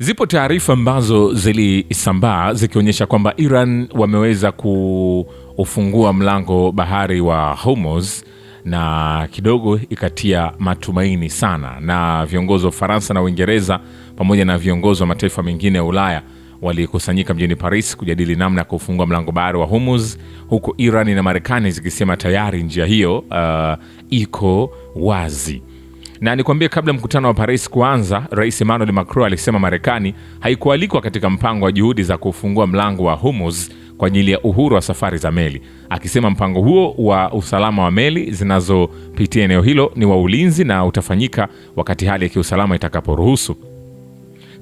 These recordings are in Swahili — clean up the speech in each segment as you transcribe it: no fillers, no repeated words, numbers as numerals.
Zipo taarifa ambazo zilisambaa zikionyesha kwamba Iran wameweza kufungua mlango bahari wa Hormuz, na kidogo ikatia matumaini sana, na viongozi wa Ufaransa na Uingereza pamoja na viongozi wa mataifa mengine ya Ulaya walikusanyika mjini Paris kujadili namna ya kufungua mlango bahari wa Hormuz, huku Iran na Marekani zikisema tayari njia hiyo iko wazi. Na nikwambie, kabla mkutano wa Paris kuanza, Rais Emmanuel Macron alisema Marekani haikualikwa katika mpango wa juhudi za kufungua mlango wa Hormuz kwa ajili ya uhuru wa safari za meli, akisema mpango huo wa usalama wa meli zinazopitia eneo hilo ni wa ulinzi na utafanyika wakati hali ya kiusalama itakaporuhusu.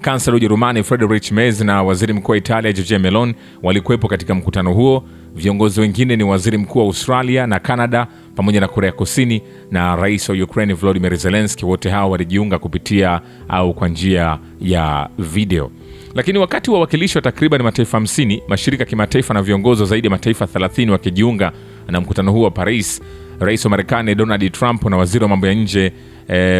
Kansela Ujerumani Friedrich Merz na waziri mkuu wa Italia Giorgia Meloni walikuwepo katika mkutano huo. Viongozi wengine ni waziri mkuu wa Australia na Canada pamoja na Korea Kusini na rais wa Ukraine Volodymyr Zelensky. Wote hao walijiunga kupitia au kwa njia ya video. Lakini wakati wawakilishi wa takriban mataifa 50, mashirika kimataifa na viongozi zaidi ya mataifa 30 wakijiunga na mkutano huo wa Paris, rais wa Marekani Donald Trump na waziri wa mambo ya nje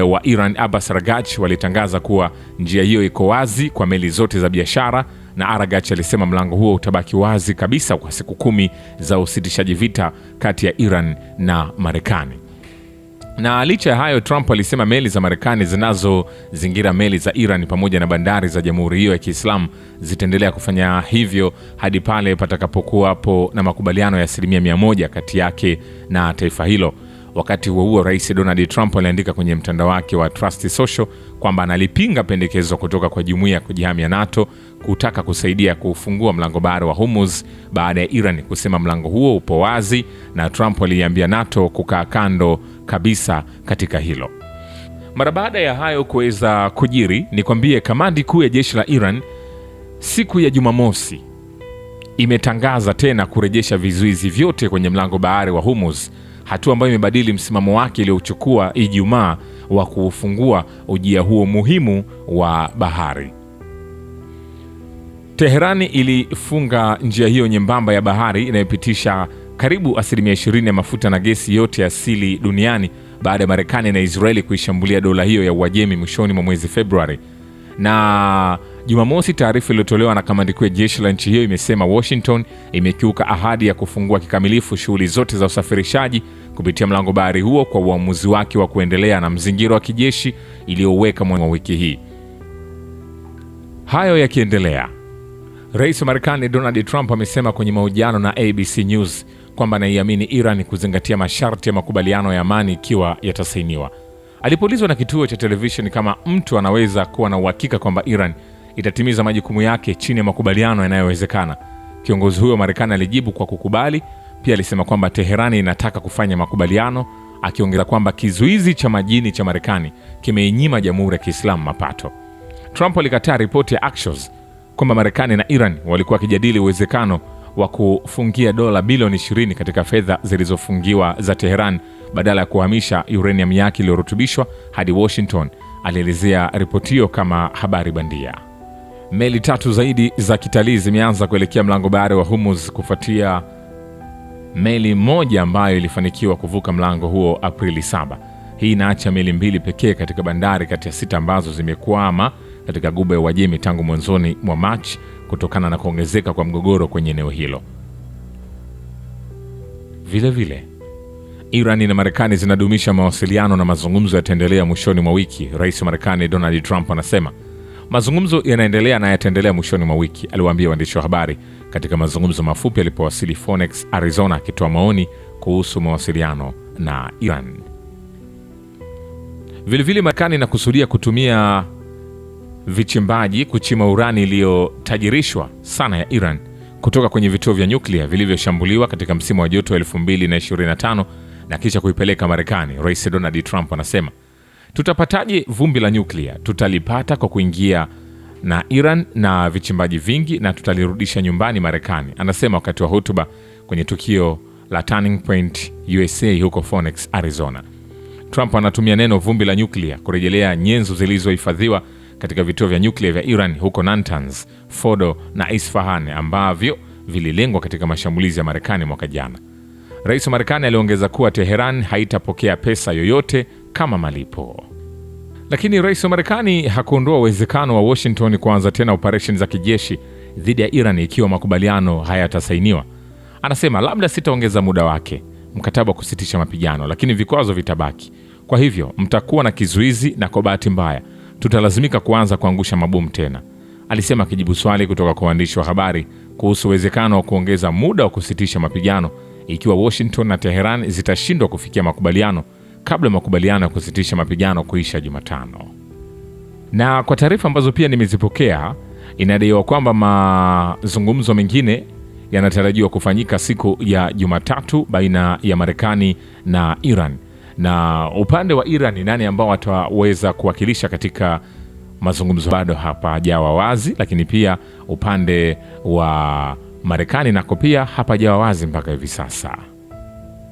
wa Iran Abbas Araghchi walitangaza kuwa njia hiyo iko wazi kwa meli zote za biashara, na Araghchi alisema mlango huo utabaki wazi kabisa kwa siku 10 za usitishaji vita kati ya Iran na Marekani. Na licha ya hayo, Trump alisema meli za Marekani zinazozingira meli za Iran pamoja na bandari za jamhuri hiyo ya Kiislamu zitaendelea kufanya hivyo hadi pale patakapokuwapo na makubaliano ya 100% kati yake na taifa hilo. Wakati huo Rais Donald Trump aliandika kwenye mtandao wake wa Trust Social kwamba analipinga pendekezo kutoka kwa jumuiya ya kujihami ya NATO kutaka kusaidia kufungua mlango bahari wa Hormuz baada ya Iran kusema mlango huo upo wazi, na Trump aliambia NATO kukaa kando kabisa katika hilo. Mara baada ya hayo kuweza kujiri, nikwambie kamandi kuu ya jeshi la Iran siku ya Jumamosi imetangaza tena kurejesha vizuizi vyote kwenye mlango bahari wa Hormuz, hatua ambayo imebadili msimamo wake iliochukua Ijumaa wa kufungua ujia huo muhimu wa bahari. Teherani ilifunga njia hiyo nyembamba ya bahari inayopitisha karibu 20% ya mafuta na gesi yote asili duniani baada ya Marekani na Israeli kuishambulia dola hiyo ya Uajemi mwishoni mwa mwezi Februari. Na Jumamosi, taarifa iliyotolewa na kamandi kuu ya jeshi la nchi hiyo imesema Washington imekiuka ahadi ya kufungua kikamilifu shughuli zote za usafirishaji kupitia mlango bahari huo kwa uamuzi wake wa kuendelea na mzingiro wa kijeshi iliyoweka mwa wiki hii. Hayo yakiendelea, Rais wa Marekani Donald Trump amesema kwenye mahojiano na ABC News kwamba anaiamini Iran kuzingatia masharti ya makubaliano ya amani ikiwa yatasainiwa. Alipoulizwa na kituo cha televisheni kama mtu anaweza kuwa na uhakika kwamba Iran itatimiza majukumu yake chini ya makubaliano yanayowezekana, kiongozi huyo wa Marekani alijibu kwa kukubali. Pia alisema kwamba Teherani inataka kufanya makubaliano, akiongeza kwamba kizuizi cha majini cha Marekani kimeinyima Jamhuri ya Kiislamu mapato. Trump alikataa ripoti ya Axios kwamba Marekani na Iran walikuwa wakijadili uwezekano wa kufungia dola bilioni 20 katika fedha zilizofungiwa za Teheran badala ya kuhamisha uranium yake iliyorutubishwa hadi Washington. Alielezea ripoti hiyo kama habari bandia. Meli 3 zaidi za kitalii zimeanza kuelekea mlango bahari wa Hormuz kufuatia meli moja ambayo ilifanikiwa kuvuka mlango huo Aprili 7. Hii inaacha meli 2 pekee katika bandari kati ya 6 ambazo zimekwama katika Ghuba ya Uajemi tangu mwanzoni mwa Machi kutokana na kuongezeka kwa mgogoro kwenye eneo hilo. Vile vile, Iran na Marekani zinadumisha mawasiliano na mazungumzo yataendelea mwishoni mwa wiki. Rais wa Marekani Donald Trump anasema mazungumzo yanaendelea na yataendelea mwishoni mwa wiki, aliwaambia waandishi wa habari katika mazungumzo mafupi alipowasili Phoenix, Arizona, akitoa maoni kuhusu mawasiliano na Iran. Vile vile, Marekani inakusudia kutumia vichimbaji kuchima urani iliyotajirishwa sana ya Iran kutoka kwenye vituo vya nyuklia vilivyoshambuliwa katika msimu wa joto 2025 na kisha kuipeleka Marekani. Rais Donald Trump anasema, tutapataje vumbi la nyuklia? Tutalipata kwa kuingia na Iran na vichimbaji vingi na tutalirudisha nyumbani Marekani, anasema wakati wa hotuba kwenye tukio la Turning Point USA huko Phoenix, Arizona. Trump anatumia neno vumbi la nyuklia kurejelea nyenzo zilizohifadhiwa katika vituo vya nyuklia vya Iran huko Natanz, Fordo na Isfahan ambavyo vililengwa katika mashambulizi ya Marekani mwaka jana. Rais wa Marekani aliongeza kuwa Teheran haitapokea pesa yoyote kama malipo. Lakini rais wa Marekani hakuondoa uwezekano wa Washington kuanza tena operesheni za kijeshi dhidi ya Iran ikiwa makubaliano hayatasainiwa. Anasema labda sitaongeza muda wake mkataba wa kusitisha mapigano, lakini vikwazo vitabaki. Kwa hivyo mtakuwa na kizuizi na kwa bahati mbaya tutalazimika kuanza kuangusha mabomu tena, alisema akijibu swali kutoka kwa waandishi wa habari kuhusu uwezekano wa kuongeza muda wa kusitisha mapigano ikiwa Washington na Teheran zitashindwa kufikia makubaliano kabla makubaliano ya kusitisha mapigano kuisha Jumatano. Na kwa taarifa ambazo pia nimezipokea, inadaiwa kwamba mazungumzo mengine yanatarajiwa kufanyika siku ya Jumatatu baina ya Marekani na Iran. Na upande wa Iran ni nani ambao wataweza kuwakilisha katika mazungumzo bado hapajawa wazi, lakini pia upande wa Marekani nako pia hapajawa wazi mpaka hivi sasa.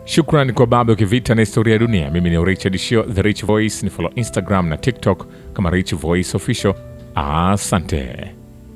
Shukrani kwa Babu Kivita na Historia ya Dunia. Mimi ni Richard Shio, The Rich Voice. Ni follow Instagram na TikTok kama Rich Voice Official. Asante.